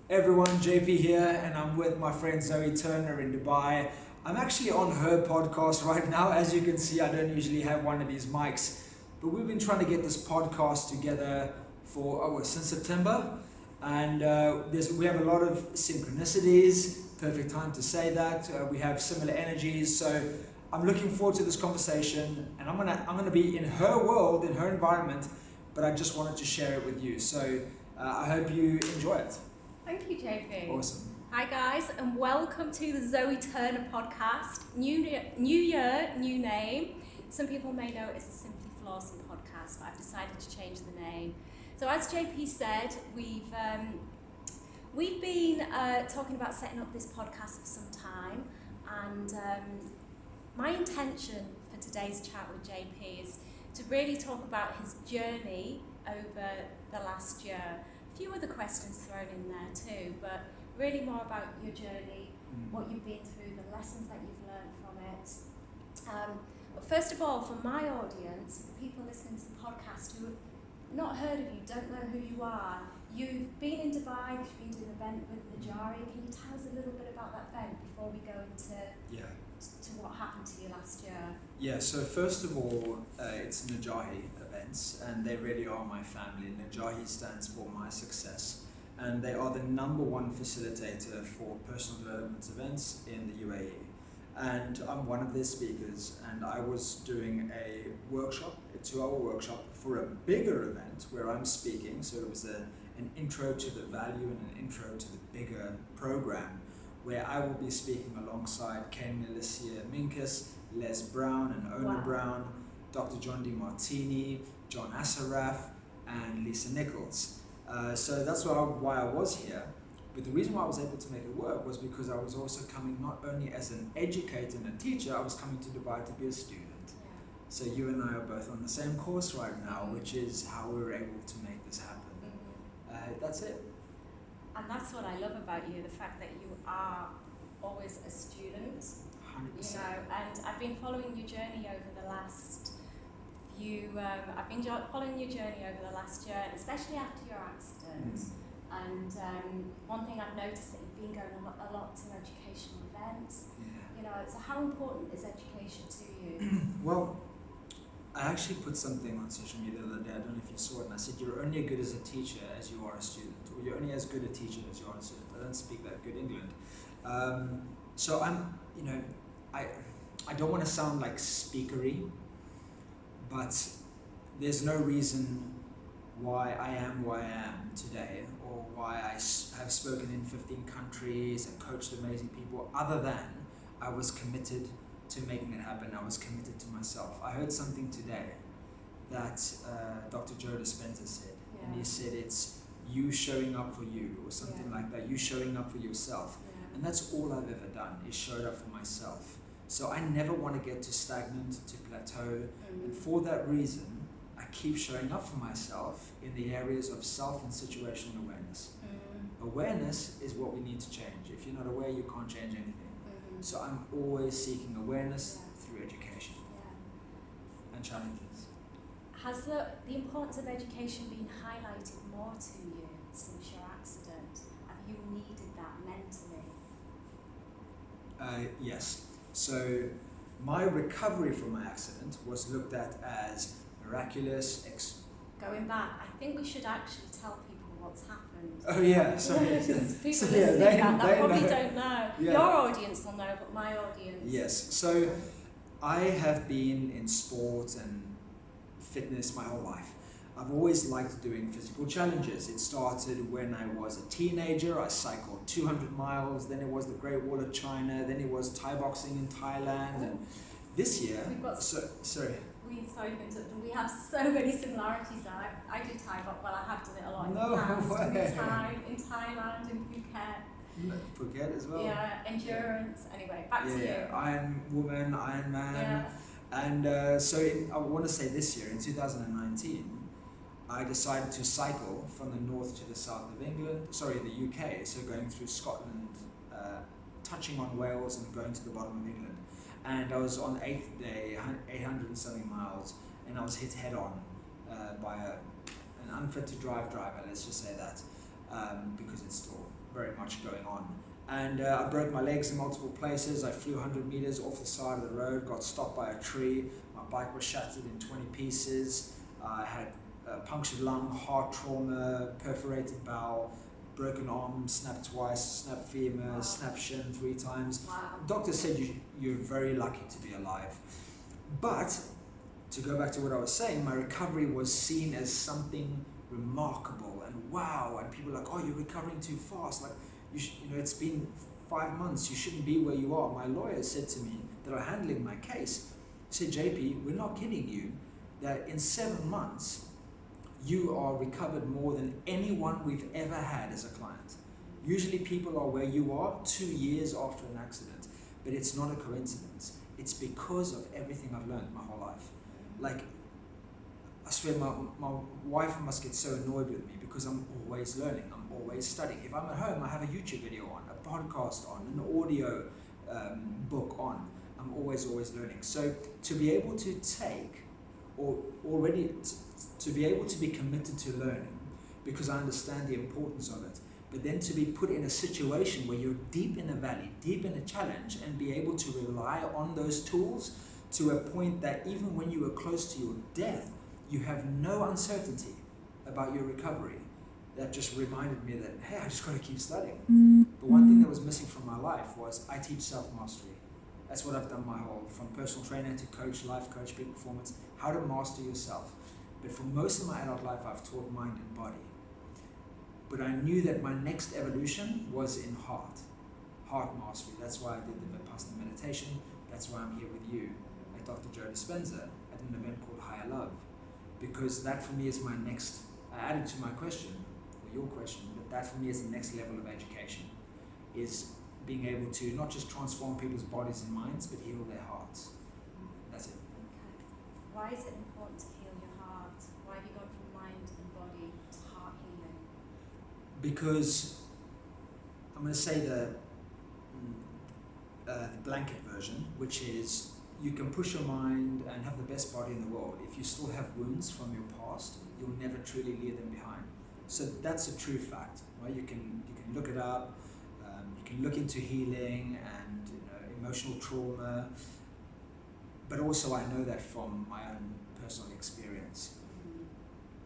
Everyone, JP here, and I'm with my friend Zoe Turner in Dubai. I'm actually on her podcast right now. As you can see, I don't usually have one of these mics, but we've been trying to get this podcast together for since September, and we have a lot of synchronicities. Perfect time to say that. We have similar energies, so I'm looking forward to this conversation, and I'm gonna be in her world, in her environment, but I just wanted to share it with you. So I hope you enjoy it. Thank you, JP. Awesome. Hi guys, and welcome to the Zoe Turner podcast. New year, new name. Some people may know it's a Simply Flawsome podcast, but I've decided to change the name. So as JP said, we've been talking about setting up this podcast for some time, and my intention for today's chat with JP is to really talk about his journey over the last year. A few other questions thrown in there too, but really more about your journey, what you've been through, the lessons that you've learned from it. But first of all, for my audience, the people listening to the podcast who have not heard of you, don't know who you are, you've been in Dubai, you've been to an event with Najari. Can you tell us a little bit about that event before we go into to what happened to you last year? Yeah, so first of all, it's Najahi events, and they really are my family. Najahi stands for My Success, and they are the #1 facilitator for personal development events in the UAE. And I'm one of their speakers, and I was doing a workshop, a 2-hour workshop for a bigger event where I'm speaking. So it was an intro to the value and an intro to the bigger program, where I will be speaking alongside Ken Melissa Minkus, Les Brown and Ona Brown, Dr. John DiMartini, John Asaraf, and Lisa Nichols. So that's why I was here. But the reason why I was able to make it work was because I was also coming not only as an educator and a teacher, I was coming to Dubai to be a student. Yeah. So you and I are both on the same course right now, which is how we were able to make this happen. That's it. And that's what I love about you, the fact that you are always a student. 100%. You know, and I've been following your journey over the last following your journey over the last year, and especially after your accident. And one thing I've noticed that you've been going a lot to educational events. Yeah. You know, so how important is education to you? Well, I actually put something on social media the other day, I don't know if you saw it, and I said you're only as good as a teacher as you are a student, or you're only as good a teacher as you are a student. I don't speak that good England. So I don't want to sound like speakery, but there's no reason why I am where I am today, or why I have spoken in 15 countries and coached amazing people, other than I was committed to making it happen. I was committed to myself. I heard something today that Dr. Joe Dispenzer said, and he said it's you showing up for you, or something like that, you showing up for yourself. And that's all I've ever done, is showed up for myself. So I never want to get to stagnant, to plateau, and for that reason, I keep showing up for myself in the areas of self and situational awareness. Awareness is what we need to change. If you're not aware, you can't change anything. So I'm always seeking awareness through education and challenges. Has the importance of education been highlighted more to you since your accident? Have you needed that mentally? Yes. So my recovery from my accident was looked at as miraculous. Going back, I think we should actually tell people what's happened. Oh yeah, sorry. People listening that probably don't know. Yeah. Your audience will know, but my audience. Yes. So I have been in sport and fitness my whole life. I've always liked doing physical challenges. It started when I was a teenager. I cycled 200 miles, then it was the Great Wall of China, then it was Thai boxing in Thailand, and this year, We have so many similarities. I do Thai box, well, I have done it a lot in the past. In Thailand, in Phuket. Phuket as well. Yeah, endurance. Anyway, back to you. Iron Woman, Iron Man. Yeah. And I want to say this year, in 2019, I decided to cycle from the north to the south of the UK, so going through Scotland, touching on Wales and going to the bottom of England. And I was on the 8th day, 800 and something miles, and I was hit head on by an unfit to drive driver, let's just say that, because it's still very much going on. And I broke my legs in multiple places. I flew 100 meters off the side of the road, got stopped by a tree. My bike was shattered in 20 pieces. I had a punctured lung, heart trauma, perforated bowel, broken arm, snapped twice, snapped femur, Wow. snapped shin 3 times. Wow. Doctor said you're very lucky to be alive. But to go back to what I was saying, my recovery was seen as something remarkable and wow, and people were like, oh, you're recovering too fast. Like, you know, it's been 5 months, you shouldn't be where you are. My lawyer said to me that are handling my case, said, JP, we're not kidding you, that in 7 months, you are recovered more than anyone we've ever had as a client. Usually people are where you are 2 years after an accident, but it's not a coincidence. It's because of everything I've learned my whole life. Like, I swear my wife must get so annoyed with me because I'm always learning, I'm always studying. If I'm at home, I have a YouTube video on, a podcast on, an audio book on. I'm always learning. So to be able to take, or already to be able to be committed to learning, because I understand the importance of it, but then to be put in a situation where you're deep in a valley, deep in a challenge, and be able to rely on those tools to a point that even when you were close to your death, you have no uncertainty about your recovery. That just reminded me that, hey, I just got to keep studying. The one thing that was missing from my life was I teach self-mastery. That's what I've done my whole, from personal trainer to coach, life coach, peak performance, how to master yourself. But for most of my adult life, I've taught mind and body. But I knew that my next evolution was in heart mastery. That's why I did the Vipassana meditation. That's why I'm here with you at Dr. Joe Dispenzer at an event called Higher Love. Because that for me is my next, I added to my question, or your question, but that for me is the next level of education, is being able to not just transform people's bodies and minds, but heal their hearts. That's it. Okay. Why is it important to heal your heart? Why have you gone from mind and body to heart healing? Because I'm going to say the blanket version, which is you can push your mind and have the best body in the world. If you still have wounds from your past, you'll never truly leave them behind. So that's a true fact, right? You can look it up. You can look into healing and emotional trauma. But also I know that from my own personal experience.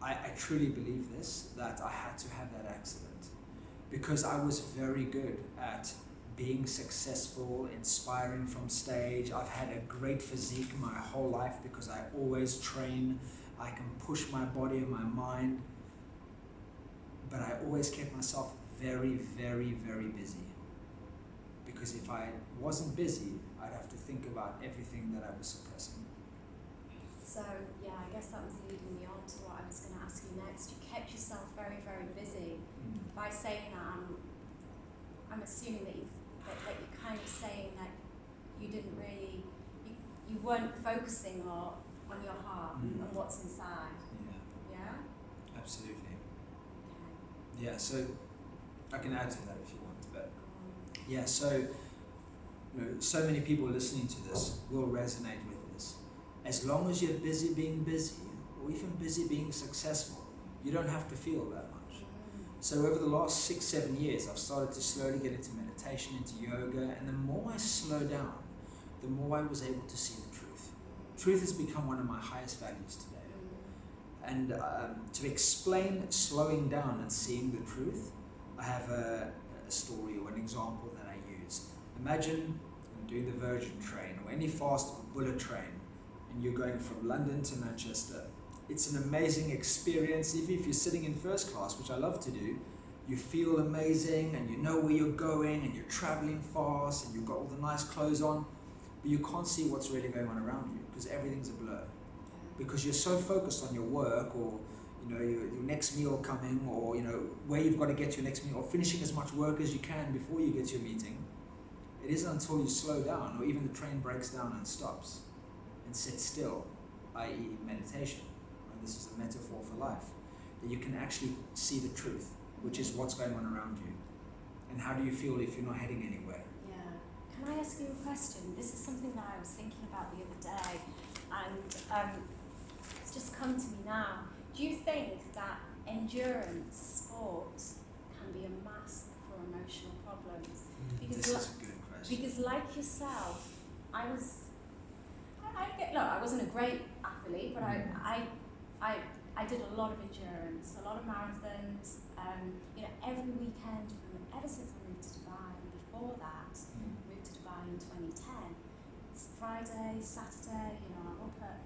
I truly believe this, that I had to have that accident because I was very good at being successful, inspiring from stage. I've had a great physique my whole life because I always train. I can push my body and my mind, but I always kept myself very, very, very busy. Because if I wasn't busy, I'd have to think about everything that I was suppressing. So, yeah, I guess that was leading me on to what I was going to ask you next. You kept yourself very, very busy. By saying that, I'm assuming that you're kind of saying that you didn't really, you weren't focusing on your heart and what's inside. Yeah. Yeah? Absolutely. Okay. Yeah, so I can add to that if you want, but yeah, so so many people listening to this will resonate with this. As long as you're busy being busy, or even busy being successful, you don't have to feel that much. So over the last 6-7 years, I've started to slowly get into meditation, into yoga, and the more I slow down, the more I was able to see the truth. Truth has become one of my highest values today. And to explain slowing down and seeing the truth, I have a story or an example that I use. Imagine you're doing the Virgin train or any fast bullet train, and you're going from London to Manchester. It's an amazing experience. Even if you're sitting in first class, which I love to do, you feel amazing and you know where you're going and you're traveling fast and you've got all the nice clothes on, but you can't see what's really going on around you because everything's a blur. Because you're so focused on your work or your next meal coming or where you've got to get to your next meal or finishing as much work as you can before you get to your meeting. It isn't until you slow down or even the train breaks down and stops and sits still, i.e. meditation. This is a metaphor for life, that you can actually see the truth, which is what's going on around you. And how do you feel if you're not heading anywhere? Yeah. Can I ask you a question? This is something that I was thinking about the other day, and it's just come to me now. Do you think that endurance sport can be a mask for or emotional problems? This is a good question. Because like yourself, I wasn't a great athlete, but I did a lot of endurance, a lot of marathons, every weekend ever since I moved to Dubai. And before that, moved to Dubai in 2010. It's Friday, Saturday, I'm up at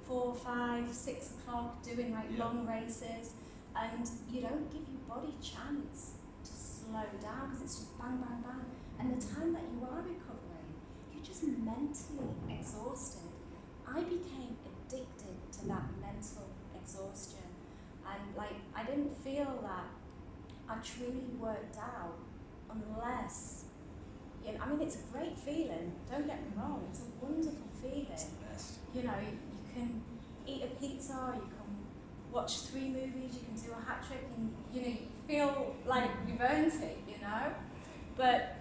4, 5, 6 o'clock doing long races, and you don't give your body a chance to slow down because it's just bang, bang, bang. And the time that you are recovering, you're just mentally exhausted. I became addicted to that mental exhaustion, and I didn't feel that I truly worked out unless, it's a great feeling, don't get me wrong, it's a wonderful feeling. It's the best. You can eat a pizza, you can watch 3 movies, you can do a hat trick, and you feel like you've earned it, but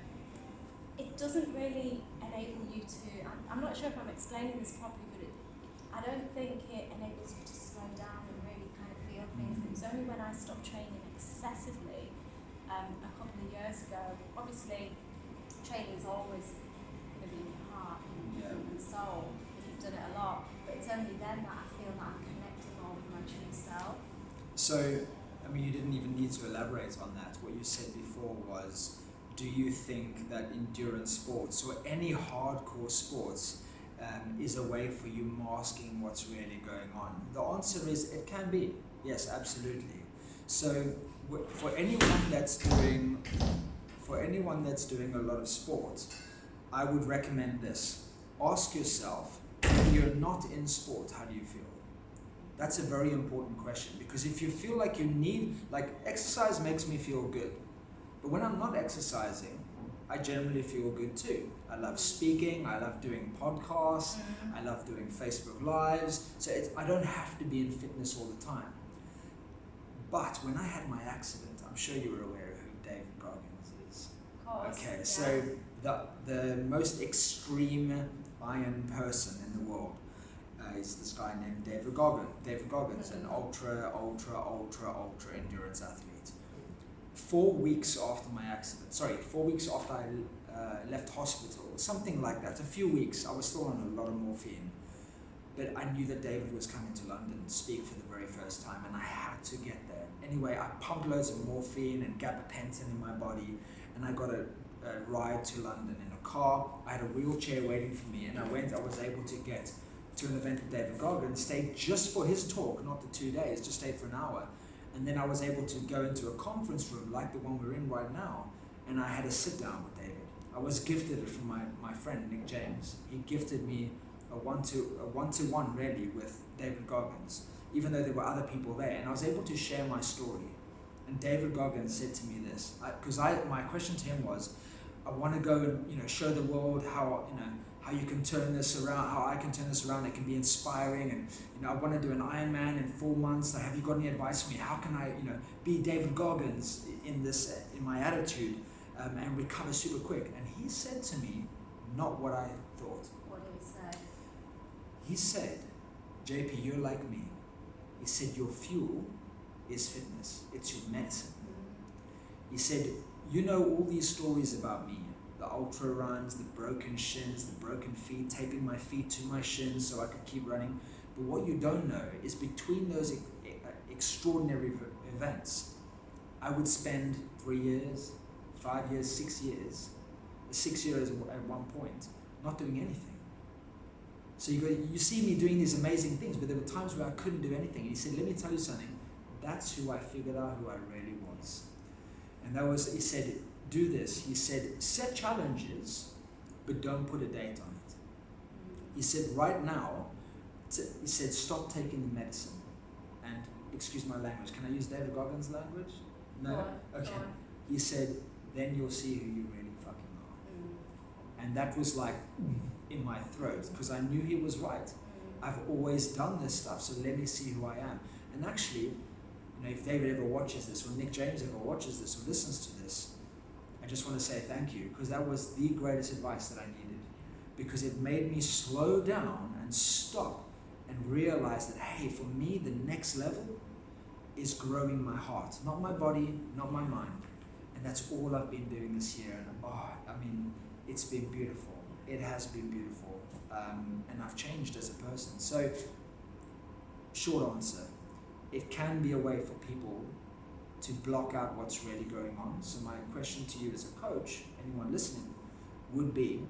it doesn't really enable you to, I'm not sure if I'm explaining this properly, but I don't think it enables you to slow down and really kind of feel things. It was only when I stopped training excessively a couple of years ago. Obviously, training is always going to be in your heart and soul if you've done it a lot, but it's only then that I feel that I'm connecting more with my true self. So, you didn't even need to elaborate on that. What you said before was, do you think that endurance sports or any hardcore sports is a way for you masking what's really going on? The answer is it can be. Yes, absolutely. So for anyone that's doing a lot of sport, I would recommend this. Ask yourself, when you're not in sport, how do you feel? That's a very important question, because if you feel like you need, exercise makes me feel good, but when I'm not exercising, I generally feel good too. I love speaking, I love doing podcasts, I love doing Facebook Lives, so I don't have to be in fitness all the time. But when I had my accident, I'm sure you were aware of who David Goggins is. Of course. Okay, yeah. so the most extreme iron person in the world is this guy named David Goggins, an ultra endurance athlete. 4 weeks after my accident, 4 weeks after I left hospital, something like that, a few weeks, I was still on a lot of morphine, but I knew that David was coming to London to speak for the very first time, and I had to get there. Anyway, I pumped loads of morphine and gabapentin in my body, and I got a ride to London in a car. I had a wheelchair waiting for me, and I was able to get to an event with David Goggins, stayed just for his talk, not the 2 days, just stayed for an hour. And then I was able to go into a conference room like the one we're in right now, and I had a sit down with David. I was gifted it from my friend Nick James. He gifted me a one-to-one really with David Goggins, even though there were other people there, and I was able to share my story. And David Goggins said to me this, because my question to him was, I want to go and show the world how you can turn this around, how I can turn this around. It can be inspiring, and I want to do an Ironman in 4 months. Have you got any advice for me? How can I be David Goggins in my attitude and recover super quick? And he said to me, not what I thought. What did he say? He said, JP, you're like me. He said, your fuel is fitness. It's your medicine. He said, all these stories about me, the ultra runs, the broken shins, the broken feet, taping my feet to my shins so I could keep running. But what you don't know is between those extraordinary events, I would spend 3 years, 5 years, 6 years, 6 years at one point, not doing anything. So you see me doing these amazing things, but there were times where I couldn't do anything. And he said, let me tell you something. That's who I figured out who I really was. And he said, do this. He said, set challenges, but don't put a date on it. He said, right now, he said, stop taking the medicine. And excuse my language. Can I use David Goggins' language? No? Go on, okay. go on. He said, then you'll see who you really fucking are. And that was like in my throat, because I knew he was right. I've always done this stuff, so let me see who I am. And actually, if David ever watches this, or Nick James ever watches this, or listens to this, I just want to say thank you, because that was the greatest advice that I needed, because it made me slow down and stop and realize that, hey, for me, the next level is growing my heart, not my body, not my mind, And that's all I've been doing this year. And I mean, it's been beautiful. It has been beautiful. And I've changed as a person. So, short answer, it can be a way for people to block out what's really going on. So my question to you as a coach, anyone listening, would be,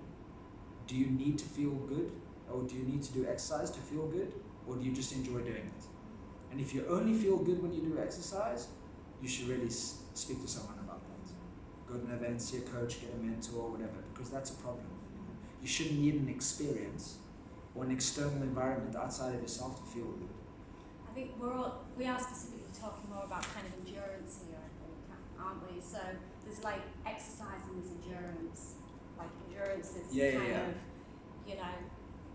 do you need to feel good? Or do you need to do exercise to feel good? Or do you just enjoy doing it? And if you only feel good when you do exercise, you should really speak to someone about that. Go to an event, see a coach, get a mentor, whatever, because that's a problem. You shouldn't need an experience or an external environment outside of yourself to feel good. I think we are specifically talking more about kind of endurance here, I think, aren't we? So there's like exercise and there's endurance. Like endurance is of, you know,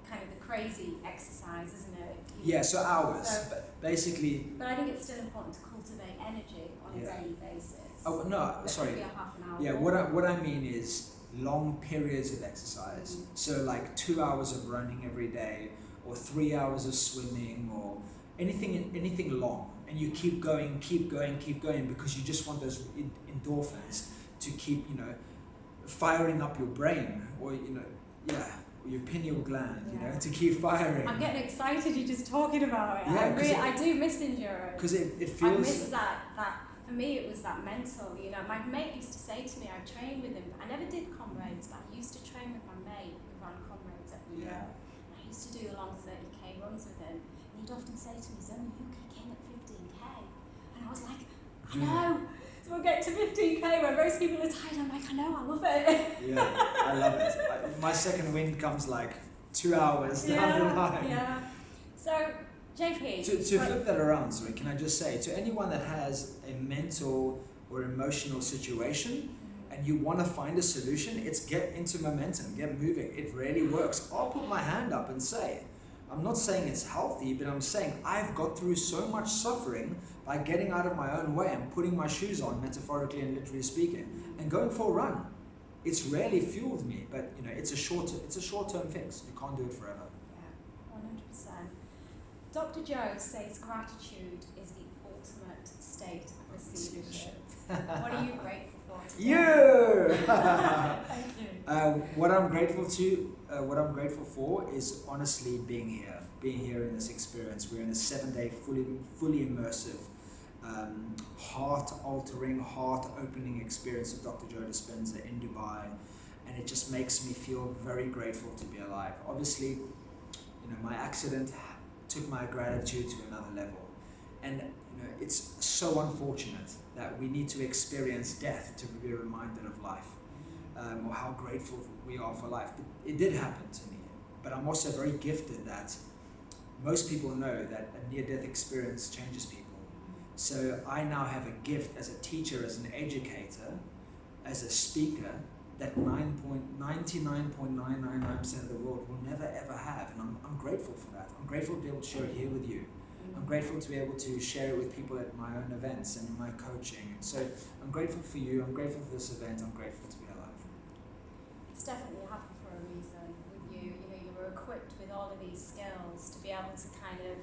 kind of the crazy exercise, isn't it? Yeah, so hours, basically. But I think it's still important to cultivate energy on a daily basis. Oh no, sorry. Maybe a half an hour. Yeah, what I mean is long periods of exercise. Mm-hmm. So like 2 hours of running every day, or 3 hours of swimming, or anything long, and you keep going, because you just want those endorphins to keep, you know, firing up your brain, or or your pineal gland, you know, to keep firing. I'm getting excited. You're just talking about it. Yeah, I do miss endurance. Because it feels. I miss that. For me, it was that mental. You know, my mate used to say to me, I trained with him. I never did comrades, but I used to train with my mate who ran comrades every year. I used to do a long 30k runs with him. And he'd often say to me, Zoe, you could kill at 15k. And I was like, I know. So we'll get to 15k where most people are tired. I'm like, I know, I love it. Yeah, I love it. My second wind comes like 2 hours down the line. Yeah. So, JP. To flip that around, sorry, can I just say, to anyone that has a mental or emotional situation and you want to find a solution, it's get into momentum, get moving. It really works. I'll put my hand up and say, I'm not saying it's healthy, but I'm saying I've got through so much suffering by getting out of my own way and putting my shoes on, metaphorically and literally speaking, and going for a run. It's really fueled me, but you know, it's a short-term fix. You can't do it forever. Yeah, 100%. Dr. Joe says gratitude is the ultimate state of receivership. What are you grateful for today? You! Thank you. What I'm grateful for is honestly being here in this experience. We're in a 7-day fully immersive, heart-altering, heart-opening experience of Dr. Joe Dispenzer in Dubai, and it just makes me feel very grateful to be alive. Obviously, you know, my accident took my gratitude to another level, and you know, it's so unfortunate that we need to experience death to be reminded of life, or how grateful we are for life. It did happen to me, but I'm also very gifted that most people know that a near-death experience changes people. So I now have a gift as a teacher, as an educator, as a speaker, that 99.999% of the world will never ever have, and I'm grateful for that. I'm grateful to be able to share it here with you. I'm grateful to be able to share it with people at my own events and in my coaching. So I'm grateful for you, I'm grateful for this event, I'm grateful to be alive. It's definitely happened for a reason with you. You know, you were equipped with all of these skills to be able to kind of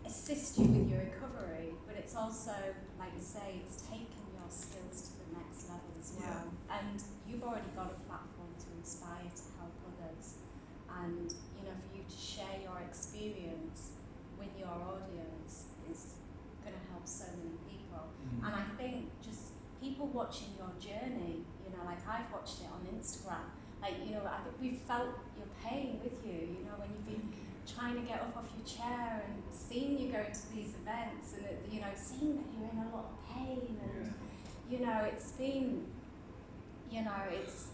assist you with your recovery, but it's also, like you say, it's taken your skills to the next level as well. Yeah. And you've already got a platform to inspire, to help others, and you know, for you to share your experience with your audience is going to help so many people. And I think just people watching your journey, you know, like I've watched it on Instagram, like, you know, I think we've felt your pain with you, you know, when you've been trying to get up off your chair and seeing you go to these events, and you know, seeing that you're in a lot of pain, and you know, it's been, you know, it's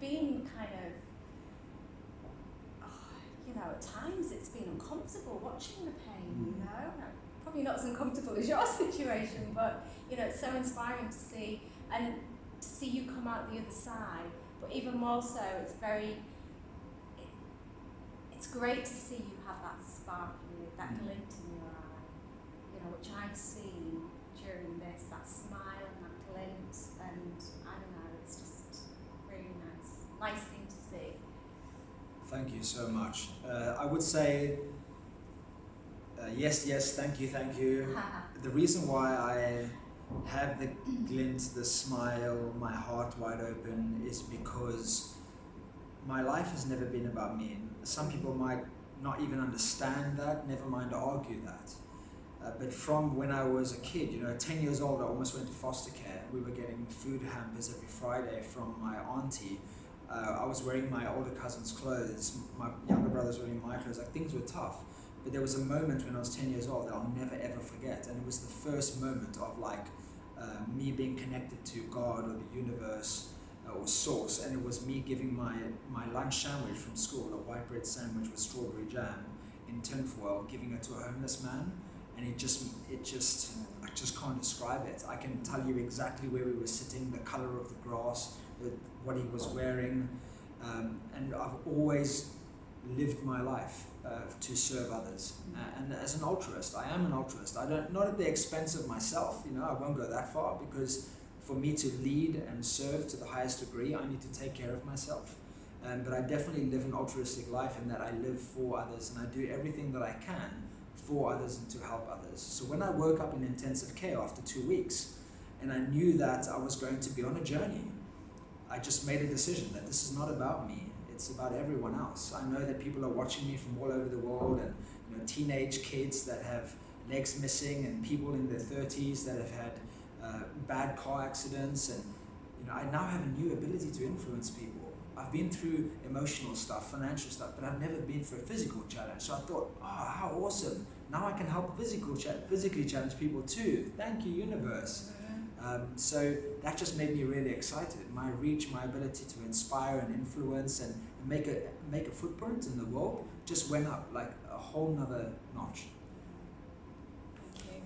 been kind of, you know, at times it's been uncomfortable watching the pain, you know, probably not as uncomfortable as your situation, but you know, it's so inspiring to see, and to see you come out the other side, but even more so, it's great to see you have that spark, that glint in your eye, you know, which I've seen during this, that smile and that glint, and I don't know, it's just really nice thing to see. Thank you so much. I would say yes, thank you. The reason why have the glint, the smile, my heart wide open is because my life has never been about me. Some people might not even understand that, never mind argue that. But from when I was a kid, 10 years old, I almost went to foster care. We were getting food hampers every Friday from my auntie. I was wearing my older cousin's clothes. My younger brother was wearing my clothes. Like, things were tough. But there was a moment when I was 10 years old that I'll never ever forget. And it was the first moment of me being connected to God or the universe or source. And it was me giving my lunch sandwich from school, a white bread sandwich with strawberry jam in tinfoil, giving it to a homeless man. And I just can't describe it. I can tell you exactly where we were sitting, the color of the grass, what he was wearing, and I've always lived my life to serve others. And as an altruist, I am an altruist. Not at the expense of myself. I won't go that far, because for me to lead and serve to the highest degree, I need to take care of myself. But I definitely live an altruistic life in that I live for others, and I do everything that I can for others and to help others. So when I woke up in intensive care after 2 weeks, and I knew that I was going to be on a journey, I just made a decision that this is not about me, it's about everyone else. I know that people are watching me from all over the world, and teenage kids that have legs missing, and people in their 30s that have had bad car accidents, and I now have a new ability to influence people. I've been through emotional stuff, financial stuff, but I've never been through a physical challenge. So I thought, how awesome. Now I can help physically challenge people too. Thank you, universe. So that just made me really excited. My reach, my ability to inspire and influence and make a footprint in the world just went up like a whole nother notch. Thank you.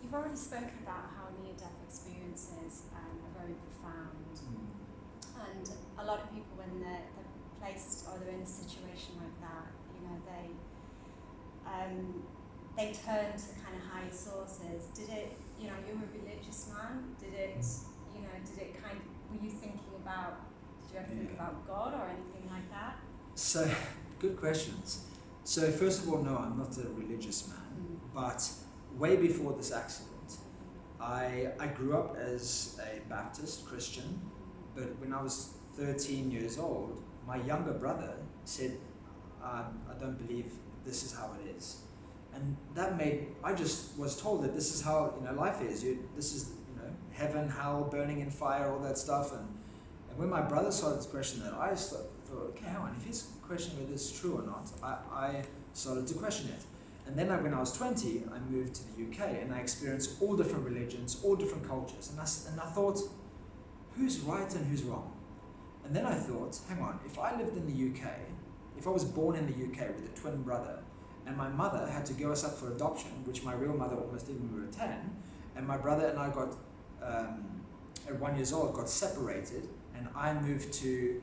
You've already spoken about how near-death experiences are very profound. And a lot of people, when they're placed or they're in a situation like that, they turn to kind of higher sources. Did it, you're a religious man, were you thinking about, did you ever think about God or anything like that? So, good questions. So first of all, no, I'm not a religious man, but way before this accident, I grew up as a Baptist Christian, but when I was 13 years old, my younger brother said, I don't believe this is how it is. And I just was told that this is how life is. This is heaven, hell, burning in fire, all that stuff. And when my brother started to question that, I thought, okay, hang on, if he's questioning whether it's true or not, I started to question it. And then when I was 20, I moved to the UK, and I experienced all different religions, all different cultures. And I thought, who's right and who's wrong? And then I thought, hang on, if I lived in the UK, if I was born in the UK with a twin brother, and my mother had to give us up for adoption, which my real mother almost did when we were 10, and my brother and I got, at 1 year old, got separated, and I moved to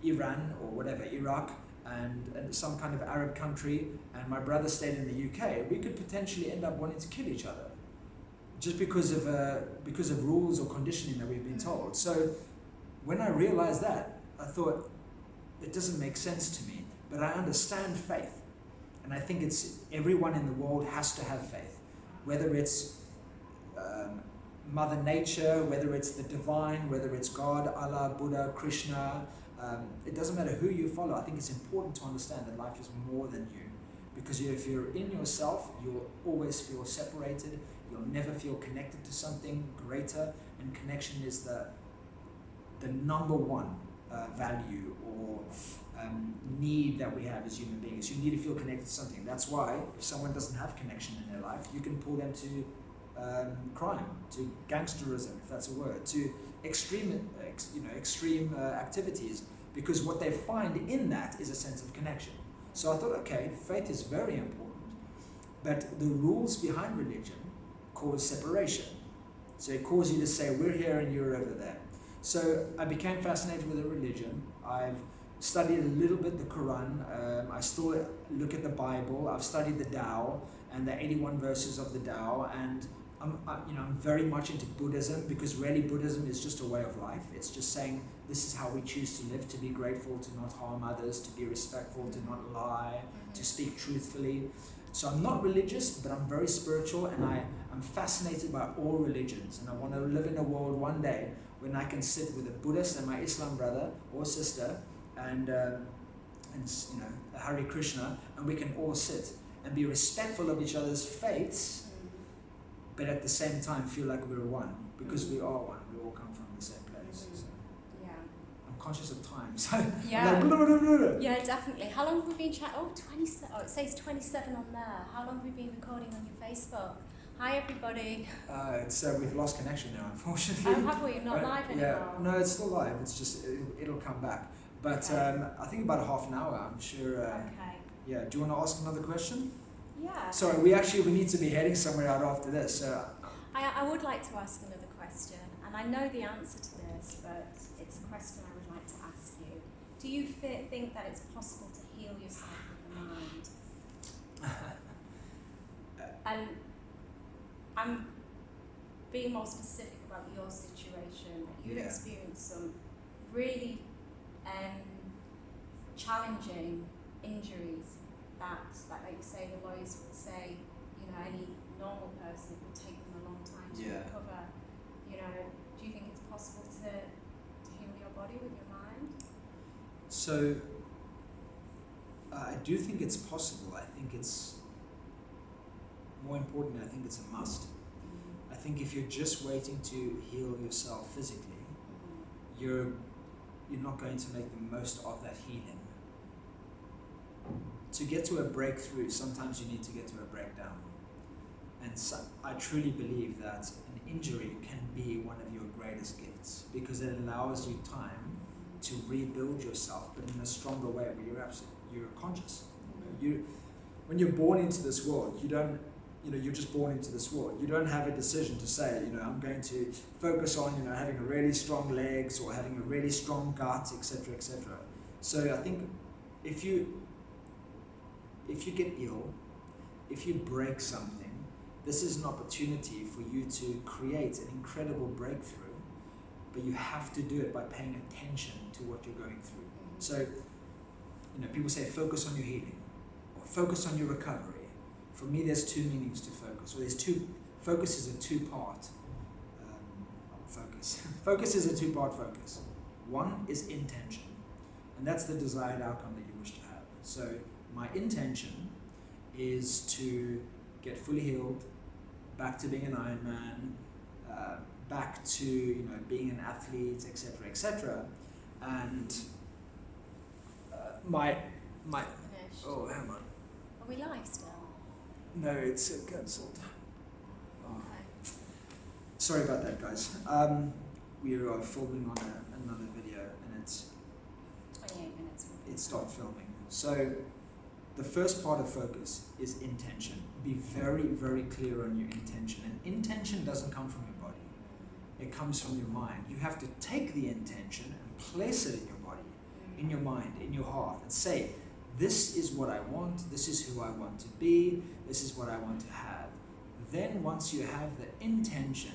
Iran or whatever, Iraq, and some kind of Arab country, and my brother stayed in the UK, we could potentially end up wanting to kill each other, just because of rules or conditioning that we've been told. So when I realized that, I thought, it doesn't make sense to me, but I understand faith. And I think everyone in the world has to have faith, whether it's Mother Nature, whether it's the divine, whether it's God, Allah, Buddha, Krishna, it doesn't matter who you follow. I think it's important to understand that life is more than you, because if you're in yourself, you'll always feel separated, you'll never feel connected to something greater, and connection is the number one value or need that we have as human beings. You need to feel connected to something. That's why if someone doesn't have connection in their life, you can pull them to crime, to gangsterism, if that's a word, to extreme activities, because what they find in that is a sense of connection. So I thought, okay, faith is very important, but the rules behind religion cause separation. So it causes you to say, we're here and you're over there. So I became fascinated with the religion. I've studied a little bit the Quran. I still look at the Bible. I've studied the Tao and the 81 verses of the Tao, and I'm very much into Buddhism, because really Buddhism is just a way of life. It's just saying this is how we choose to live, to be grateful, to not harm others, to be respectful, to not lie, to speak truthfully. So I'm not religious, but I'm very spiritual, and I'm fascinated by all religions, and I want to live in a world one day when I can sit with a Buddhist and my Islam brother or sister, and you know, a Hare Krishna, and we can all sit and be respectful of each other's faiths, but at the same time feel like we're one, because we are one. We all come from the same place. So Yeah. I'm conscious of time, so Yeah. I'm like, blah, blah, blah, blah. Yeah, definitely. How long have we been chatting? Oh, 27. Oh, it says 27 on there. How long have we been recording on your Facebook? Hi, everybody. We've lost connection now, unfortunately. Oh, have we? Not live anymore? Yeah, no, it's still live. It's just, it'll come back. But Okay. I think about a half an hour, I'm sure. Okay. Yeah, do you want to ask another question? Yeah. Sorry, we need to be heading somewhere out after this. So. I would like to ask another question, and I know the answer to this, but it's a question I would like to ask you. Do you think that it's possible to heal yourself with the mind? And I'm being more specific about your situation. You've Yeah. experienced some really challenging injuries that, like you say, the lawyers would say, you know, any normal person, it would take them a long time to Yeah. recover. You know, do you think it's possible to heal your body with your mind? So, I do think it's possible. I think it's, more importantly, I think it's a must. I think if you're just waiting to heal yourself physically, you're not going to make the most of that healing. To get to a breakthrough, sometimes you need to get to a breakdown. And so, I truly believe that an injury can be one of your greatest gifts, because it allows you time to rebuild yourself, but in a stronger way, where you're conscious. When you're born into this world, you're just born into this world. You don't have a decision to say, I'm going to focus on, having a really strong legs or having a really strong gut, etc., etc. So I think if you get ill, if you break something, this is an opportunity for you to create an incredible breakthrough, but you have to do it by paying attention to what you're going through. So, people say focus on your healing or focus on your recovery. For me, there's two meanings to focus. Focus is a two-part focus. Focus is a two-part focus. One is intention, and that's the desired outcome that you wish to have. So my intention is to get fully healed, back to being an Ironman, back to being an athlete, etc., etc. And my Finished. oh, hang on. Are we live still? No, it's cancelled. Oh. Okay. Sorry about that, guys. We are filming on another video, and 28 minutes. it stopped filming. So the first part of focus is intention. Be very, very clear on your intention. And intention doesn't come from your body. It comes from your mind. You have to take the intention and place it in your body, in your mind, in your heart, and say, this is what I want, this is who I want to be, this is what I want to have. Then once you have the intention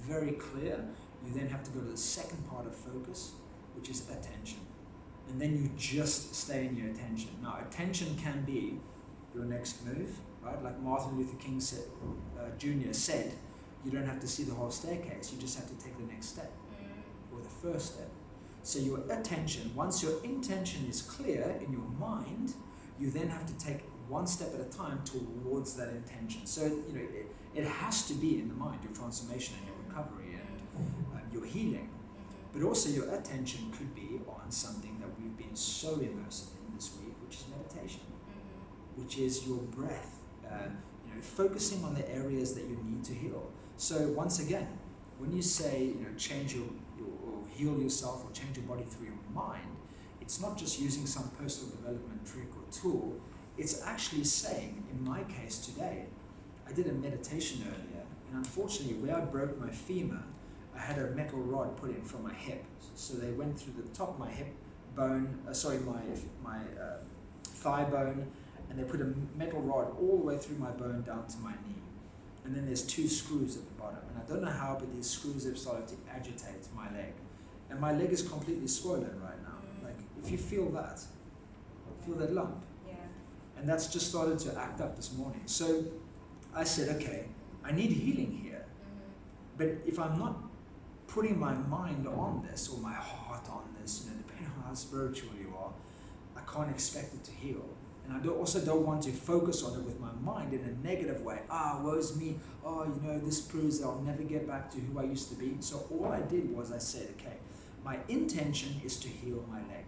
very clear, you then have to go to the second part of focus, which is attention. And then you just stay in your attention. Now, attention can be your next move, right? Like Martin Luther King said, Jr. said, you don't have to see the whole staircase, you just have to take the next step, or the first step. So your attention, once your intention is clear in your mind, you then have to take one step at a time towards that intention. So, it has to be in the mind, your transformation and your recovery and your healing. But also your attention could be on something that we've been so immersed in this week, which is meditation, which is your breath, focusing on the areas that you need to heal. So once again, when you say, change or heal yourself or change your body through your mind, it's not just using some personal development trick or tool. It's actually saying, in my case today, I did a meditation earlier, and unfortunately where I broke my femur, I had a metal rod put in from my hip. So they went through the top of my hip bone, my thigh bone, and they put a metal rod all the way through my bone down to my knee. And then there's 2 screws at the bottom. And I don't know how, but these screws have started to agitate my leg. And my leg is completely swollen right now. Like, if you feel that lump. Yeah. And that's just started to act up this morning. So I said, okay, I need healing here. But if I'm not putting my mind on this or my heart on this, depending on how spiritual you are, I can't expect it to heal. And I also don't want to focus on it with my mind in a negative way. Woe's me. This proves that I'll never get back to who I used to be. So all I did was I said, okay, my intention is to heal my leg.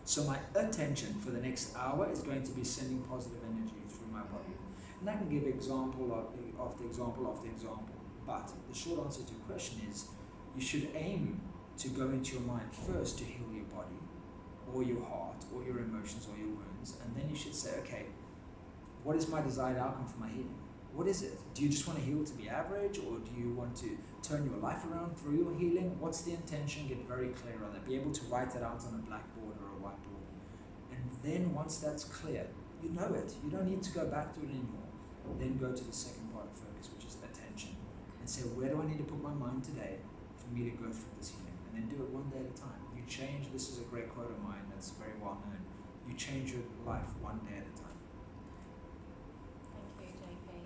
So my attention for the next hour is going to be sending positive energy through my body. And I can give example after example after example. But the short answer to your question is, you should aim to go into your mind first to heal your body, or your heart, or your emotions, or your wounds. And then you should say, okay, what is my desired outcome for my healing? What is it? Do you just want to heal to be average, or do you want to turn your life around through your healing? What's the intention? Get very clear on that. Be able to write that out on a blackboard or a whiteboard. And then once that's clear, you know it. You don't need to go back to it anymore. Then go to the second part of focus, which is attention. And say, where do I need to put my mind today for me to go through this healing? And then do it one day at a time. You change, this is a great quote of mine that's very well known. You change your life one day at a time. Thank you, JP.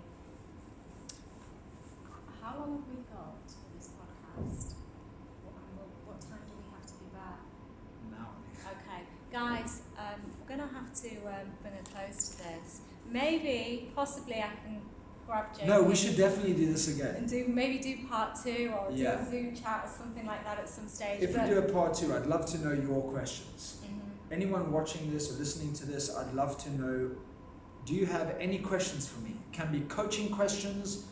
How long have we got for this podcast? What time do we have to be back? Now. Okay, guys, we're going to have to bring a close to this. Maybe, possibly I can grab JP. No, we should definitely do this again. And maybe do part 2 or do a Zoom chat or something like that at some stage. If we do a part 2, I'd love to know your questions. Mm-hmm. Anyone watching this or listening to this, I'd love to know, do you have any questions for me? Can be coaching questions,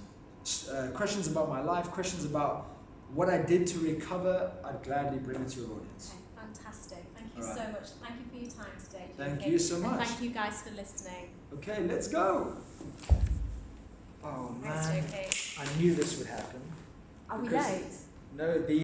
questions about my life, questions about what I did to recover. I'd gladly bring it to your audience. Okay, fantastic. Thank you so much. Thank you for your time today, JP. Thank you so much. And thank you guys for listening. Okay, let's go. Oh man, Thanks, JP. I knew this would happen. Are we late? No, the